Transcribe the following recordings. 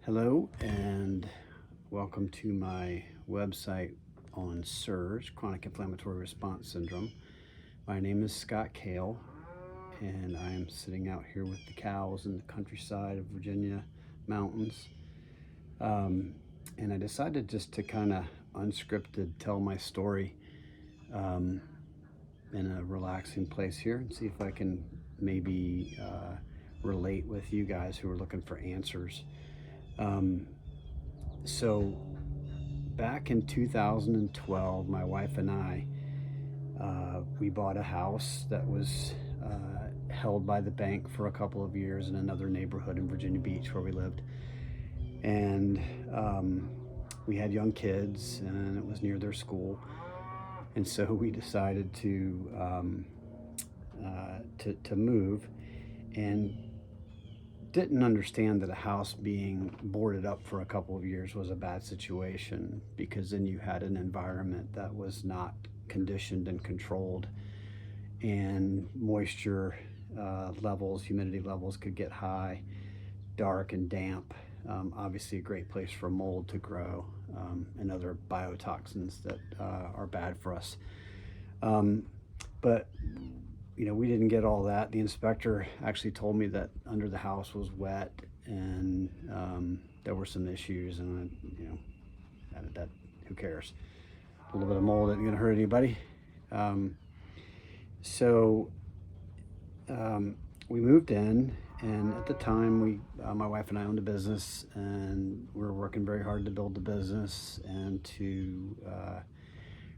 Hello and welcome to my website on CIRS, Chronic Inflammatory Response Syndrome. My name is Scott Kale and I'm sitting out here with the cows in the countryside of Virginia mountains. And I decided just to kind of unscripted tell my story in a relaxing place here and see if I can maybe relate with you guys who are looking for answers. So back in 2012, my wife and I, we bought a house that was held by the bank for a couple of years in another neighborhood in Virginia Beach where we lived. And we had young kids and it was near their school. And so we decided to move, and didn't understand that a house being boarded up for a couple of years was a bad situation, because then you had an environment that was not conditioned and controlled, and moisture levels, humidity levels could get high, dark and damp. Obviously a great place for mold to grow, and other biotoxins that are bad for us. But we didn't get all that. The inspector actually told me that under the house was wet, and there were some issues, and that who cares? A little bit of mold isn't going to hurt anybody. So we moved in, and at the time, my wife and I owned a business, and we were working very hard to build the business and to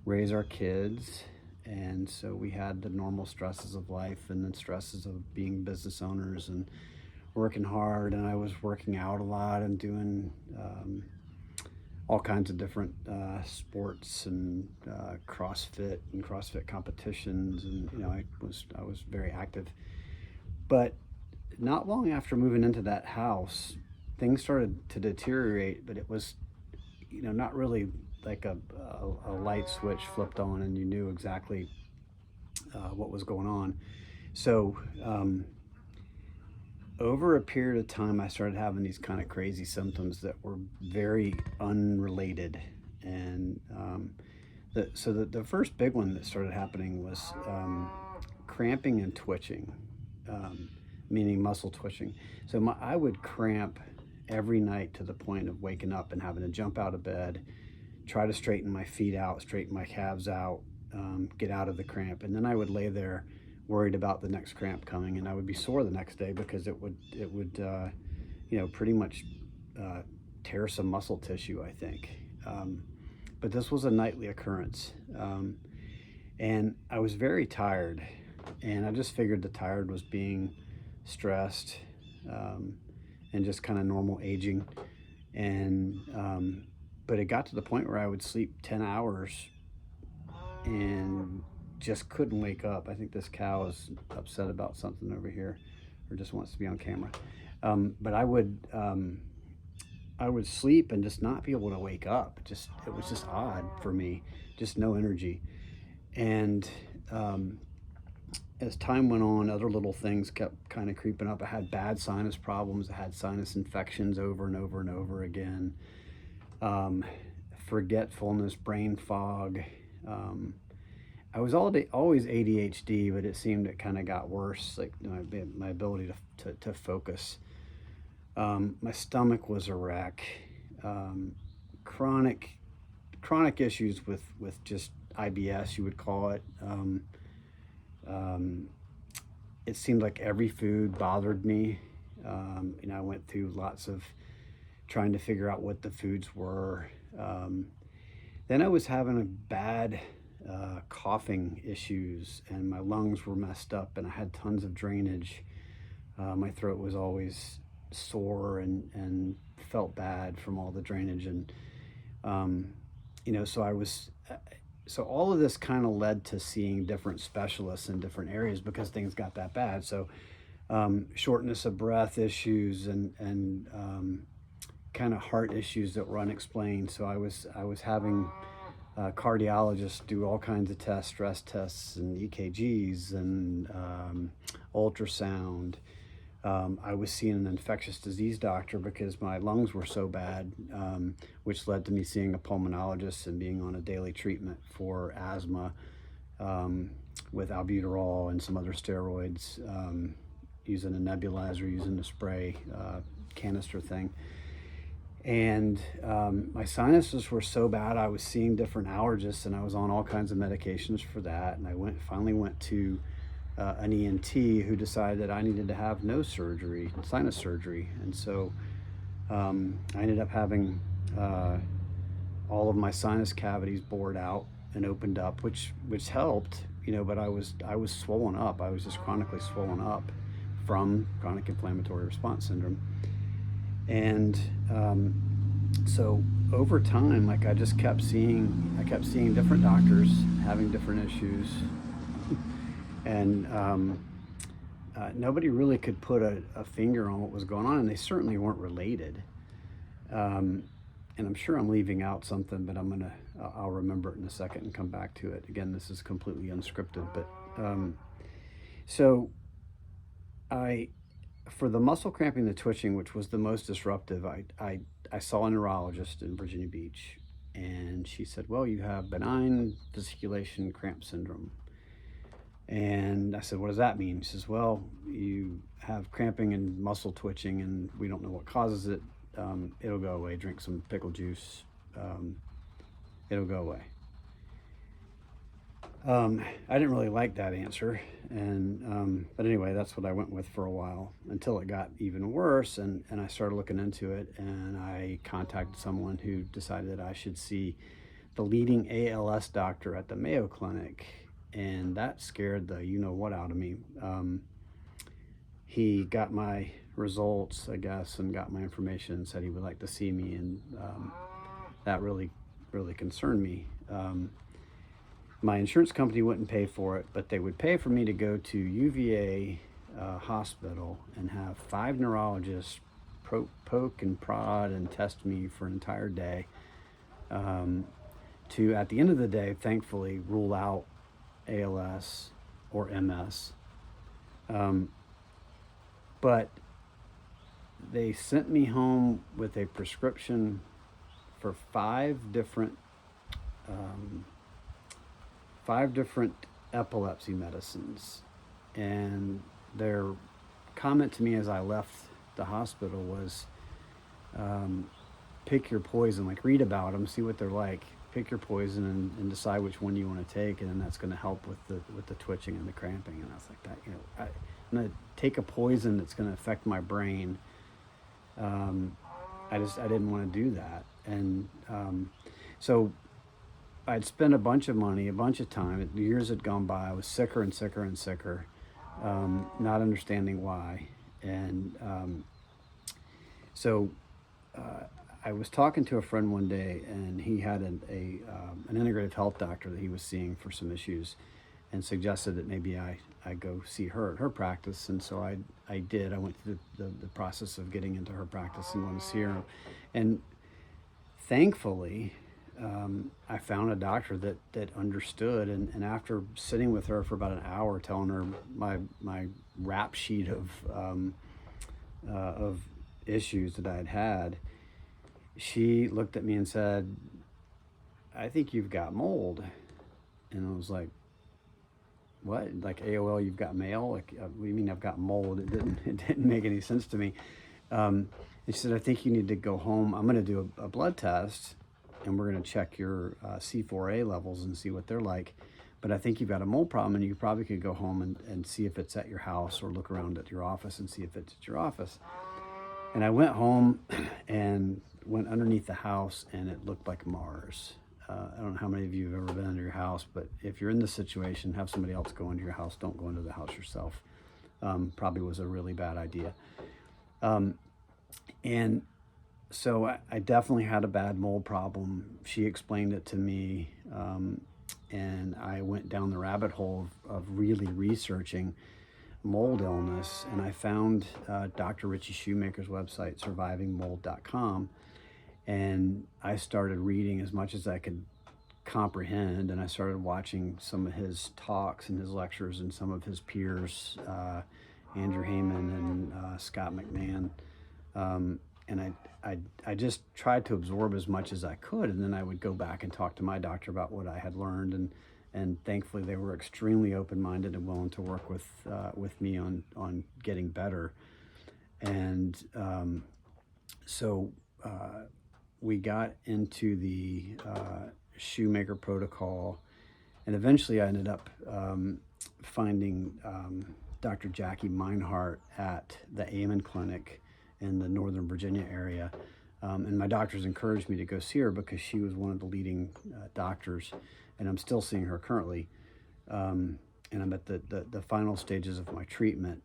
raise our kids. And so we had the normal stresses of life and the stresses of being business owners and working hard. And I was working out a lot and doing all kinds of different sports and CrossFit and CrossFit competitions. And I was very active. But not long after moving into that house, things started to deteriorate. But it was, not really like a light switch flipped on and you knew exactly what was going on. So over a period of time, I started having these kind of crazy symptoms that were very unrelated. And the first big one that started happening was cramping and twitching, meaning muscle twitching. So I would cramp every night to the point of waking up and having to jump out of bed, try to straighten my feet out, straighten my calves out, get out of the cramp. And then I would lay there worried about the next cramp coming, and I would be sore the next day because it would pretty much tear some muscle tissue, I think. But this was a nightly occurrence. And I was very tired, and I just figured the tired was being stressed and just kind of normal aging. And but it got to the point where I would sleep 10 hours and just couldn't wake up. I think this cow is upset about something over here, or just wants to be on camera. But I would sleep and just not be able to wake up. It was just odd for me, just no energy. And as time went on, other little things kept kind of creeping up. I had bad sinus problems. I had sinus infections over and over and over again. Forgetfulness, brain fog. I was always ADHD, but it seemed it kind of got worse, like my ability to focus. My stomach was a wreck. Chronic issues with just IBS, you would call it. It seemed like every food bothered me. I went through lots of trying to figure out what the foods were. Then I was having a bad coughing issues, and my lungs were messed up, and I had tons of drainage. My throat was always sore and felt bad from all the drainage. And so all of this kind of led to seeing different specialists in different areas because things got that bad. So shortness of breath issues and kind of heart issues that were unexplained. So I was having cardiologists do all kinds of tests, stress tests and EKGs and ultrasound. I was seeing an infectious disease doctor because my lungs were so bad, which led to me seeing a pulmonologist and being on a daily treatment for asthma, with albuterol and some other steroids, using a nebulizer, using a spray canister thing. And my sinuses were so bad, I was seeing different allergists, and I was on all kinds of medications for that. And I finally went to an ENT who decided that I needed to have no surgery, sinus surgery. And so I ended up having all of my sinus cavities bored out and opened up, which helped, but I was swollen up. I was just chronically swollen up from chronic inflammatory response syndrome. And so over time, like I kept seeing different doctors having different issues. And nobody really could put a finger on what was going on, and they certainly weren't related. And I'm sure I'm leaving out something, but I'll remember it in a second and come back to it. Again, this is completely unscripted, but so for the muscle cramping, the twitching, which was the most disruptive, I saw a neurologist in Virginia Beach, and she said, well, you have benign fasciculation cramp syndrome. And I said, what does that mean? She says, well, you have cramping and muscle twitching, and we don't know what causes it. It'll go away. Drink some pickle juice. It'll go away. I didn't really like that answer. But anyway, that's what I went with for a while until it got even worse. And I started looking into it, and I contacted someone who decided that I should see the leading ALS doctor at the Mayo Clinic. And that scared the you-know-what out of me. He got my results, I guess, and got my information and said he would like to see me, and that really, really concerned me. My insurance company wouldn't pay for it, but they would pay for me to go to UVA hospital and have 5 neurologists poke and prod and test me for an entire day, to, at the end of the day, thankfully, rule out ALS or MS. But they sent me home with a prescription for 5 different epilepsy medicines. And their comment to me as I left the hospital was, pick your poison, like read about them, see what they're like, pick your poison and decide which one you want to take, and then that's going to help with the twitching and the cramping. And I was like, that, I'm going to take a poison that's going to affect my brain. I didn't want to do that. And so I'd spent a bunch of money, a bunch of time. The years had gone by. I was sicker and sicker and sicker, not understanding why. And so I was talking to a friend one day, and he had an integrative health doctor that he was seeing for some issues, and suggested that maybe I go see her at her practice. And so I did. I went through the process of getting into her practice and going to see her. And thankfully, I found a doctor that understood. And after sitting with her for about an hour, telling her my rap sheet of issues that I had, she looked at me and said, I think you've got mold. And I was like, what? Like AOL, you've got mail? Like, what do you mean I've got mold? It didn't make any sense to me. And she said, I think you need to go home. I'm going to do a blood test, and we're going to check your C4A levels and see what they're like. But I think you've got a mold problem, and you probably could go home and see if it's at your house, or look around at your office and see if it's at your office. And I went home and went underneath the house, and it looked like Mars. I don't know how many of you have ever been into your house, but if you're in this situation, have somebody else go into your house. Don't go into the house yourself. Probably was a really bad idea. And so I definitely had a bad mold problem. She explained it to me, and I went down the rabbit hole of really researching mold illness, and I found Dr. Richie Shoemaker's website, survivingmold.com, and I started reading as much as I could comprehend, and I started watching some of his talks and his lectures and some of his peers Andrew Heyman and Scott McMahon. And I just tried to absorb as much as I could, and then I would go back and talk to my doctor about what I had learned, and thankfully they were extremely open-minded and willing to work with me on getting better. And so we got into the Shoemaker protocol, and eventually I ended up finding Dr. Jackie Meinhardt at the Amen Clinic in the Northern Virginia area. And my doctors encouraged me to go see her because she was one of the leading doctors, and I'm still seeing her currently. And I'm at the final stages of my treatment.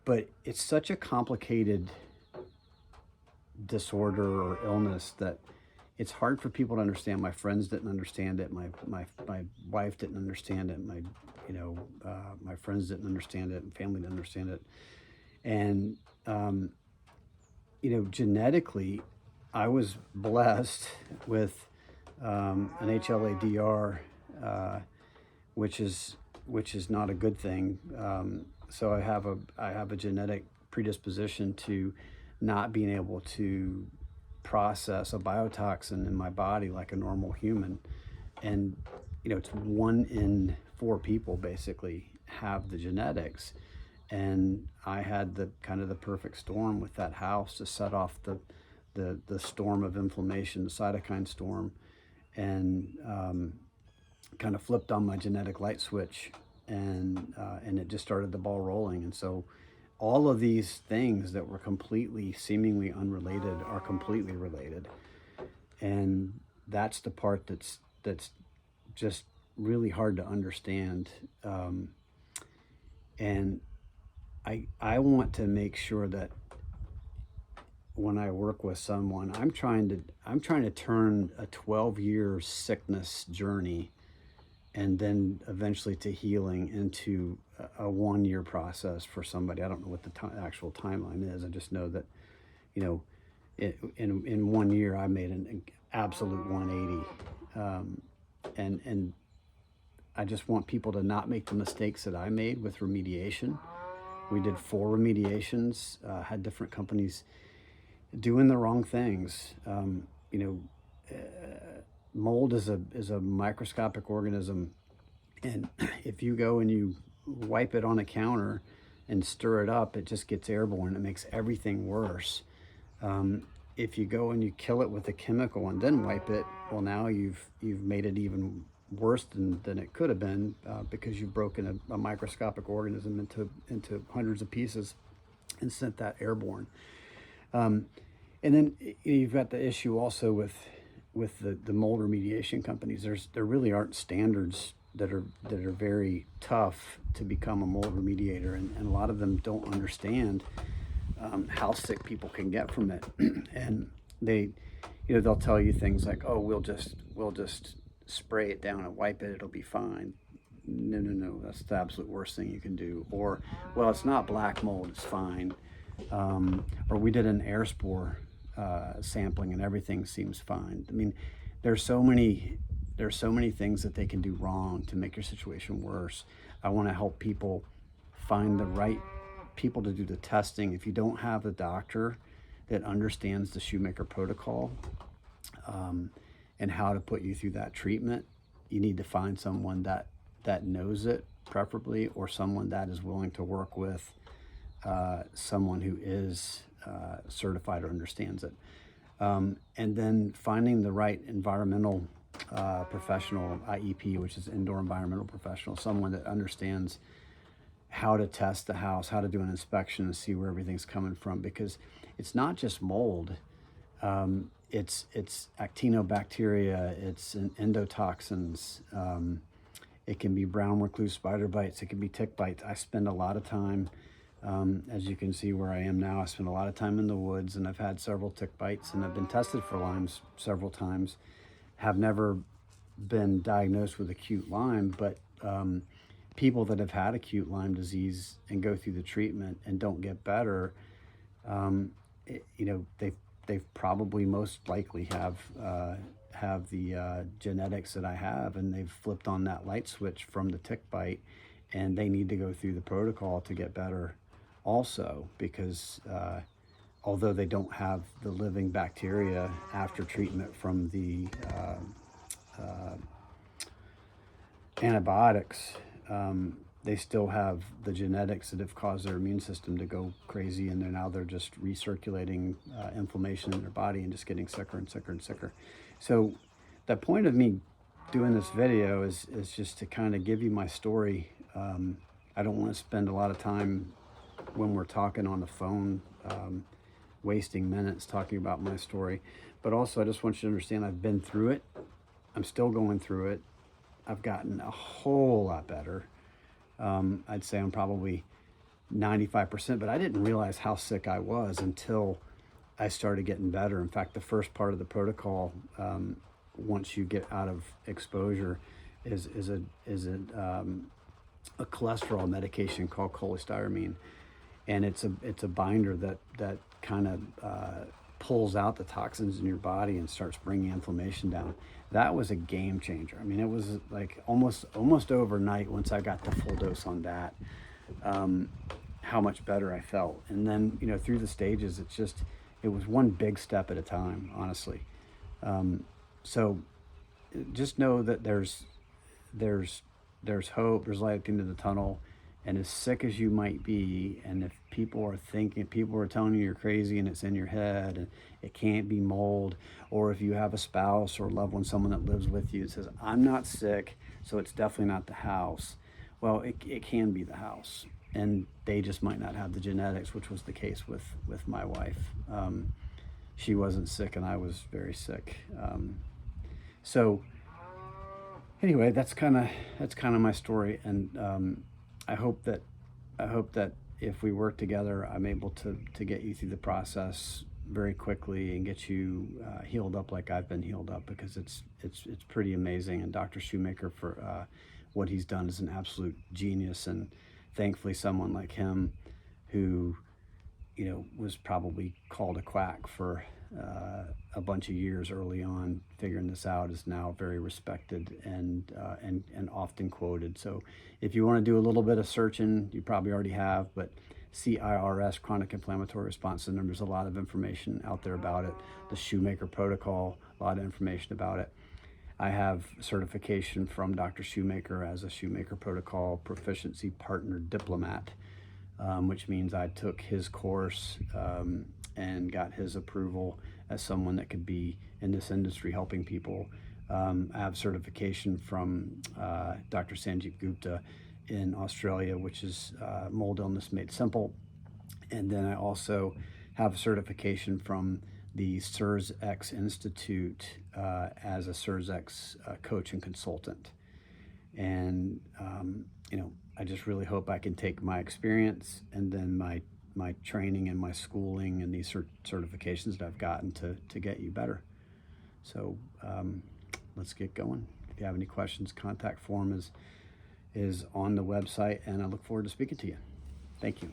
But it's such a complicated disorder or illness that it's hard for people to understand. My friends didn't understand it. My wife didn't understand it. My friends didn't understand it, and family didn't understand it. And genetically, I was blessed with an HLA-DR, which is not a good thing. So I have a genetic predisposition to not being able to process a biotoxin in my body like a normal human. And it's 1 in 4 people basically have the genetics. And I had the perfect storm with that house to set off the storm of inflammation, the cytokine storm, and kind of flipped on my genetic light switch, and it just started the ball rolling. And so all of these things that were completely seemingly unrelated are completely related. And that's the part that's just really hard to understand. And I want to make sure that when I work with someone, I'm trying to turn a 12-year sickness journey and then eventually to healing into a 1-year process for somebody. I don't know what the actual timeline is. I just know that, in 1 year I made an absolute 180. And I just want people to not make the mistakes that I made with remediation. We did 4 remediations, had different companies doing the wrong things. Mold is a microscopic organism, and if you go and you wipe it on a counter and stir it up, it just gets airborne. It makes everything worse. If you go and you kill it with a chemical and then wipe it, well, now you've made it even worse than it could have been, because you've broken a microscopic organism into hundreds of pieces and sent that airborne. And then you've got the issue also with the mold remediation companies. There really aren't standards that are very tough to become a mold remediator, and a lot of them don't understand how sick people can get from it. And they'll tell you things like, oh, we'll just spray it down and wipe it, it'll be fine. No, that's the absolute worst thing you can do. Or, well, it's not black mold, it's fine. Or we did an air spore sampling and everything seems fine. I mean, there's so many things that they can do wrong to make your situation worse. I want to help people find the right people to do the testing. If you don't have a doctor that understands the Shoemaker protocol and how to put you through that treatment, you need to find someone that knows it, preferably, or someone that is willing to work with someone who is certified or understands it. And then finding the right environmental professional, IEP, which is indoor environmental professional, someone that understands how to test the house, how to do an inspection and see where everything's coming from, because it's not just mold. It's actinobacteria, it's endotoxins, it can be brown recluse spider bites, it can be tick bites. I spend a lot of time, as you can see where I am now, I spend a lot of time in the woods, and I've had several tick bites, and I've been tested for Lyme's several times. Have never been diagnosed with acute Lyme, but people that have had acute Lyme disease and go through the treatment and don't get better, they've probably most likely have the genetics that I have, and they've flipped on that light switch from the tick bite, and they need to go through the protocol to get better also, because although they don't have the living bacteria after treatment from the antibiotics, they still have the genetics that have caused their immune system to go crazy, and now they're just recirculating inflammation in their body and just getting sicker and sicker and sicker. So the point of me doing this video is just to kind of give you my story. I don't want to spend a lot of time when we're talking on the phone, wasting minutes talking about my story, but also I just want you to understand I've been through it. I'm still going through it. I've gotten a whole lot better. I'd say I'm probably 95%, but I didn't realize how sick I was until I started getting better. In fact, the first part of the protocol, once you get out of exposure, is a cholesterol medication called cholestyramine, and it's a binder that kind of pulls out the toxins in your body and starts bringing inflammation down. That was a game changer. I mean, it was like almost overnight once I got the full dose on that, how much better I felt. And then, you know, through the stages, it was one big step at a time, honestly. So just know that there's hope, there's light at the end of the tunnel. And as sick as you might be, and if people are telling you you're crazy and it's in your head and it can't be mold, or if you have a spouse or loved one, someone that lives with you that says, I'm not sick, so it's definitely not the house. Well, it can be the house, and they just might not have the genetics, which was the case with my wife. She wasn't sick and I was very sick. So anyway, that's kind of my story, and I hope that if we work together, I'm able to get you through the process very quickly and get you healed up like I've been healed up, because it's pretty amazing. And Dr. Shoemaker, for what he's done, is an absolute genius, and thankfully someone like him, who, you know, was probably called a quack for a bunch of years early on figuring this out, is now very respected and often quoted. So if you want to do a little bit of searching, you probably already have, but CIRS, chronic inflammatory response syndrome, there's a lot of information out there about it. The Shoemaker protocol, a lot of information about it. I have certification from Dr. Shoemaker as a Shoemaker protocol Proficiency Partner Diplomat, which means I took his course and got his approval as someone that could be in this industry helping people. I have certification from Dr. Sandeep Gupta in Australia, which is Mold Illness Made Simple. And then I also have certification from the CIRSx Institute as a CIRSx coach and consultant. And you know, I just really hope I can take my experience and then my training and my schooling and these certifications that I've gotten to get you better. So let's get going. If you have any questions, contact form is on the website, and I look forward to speaking to you. Thank you.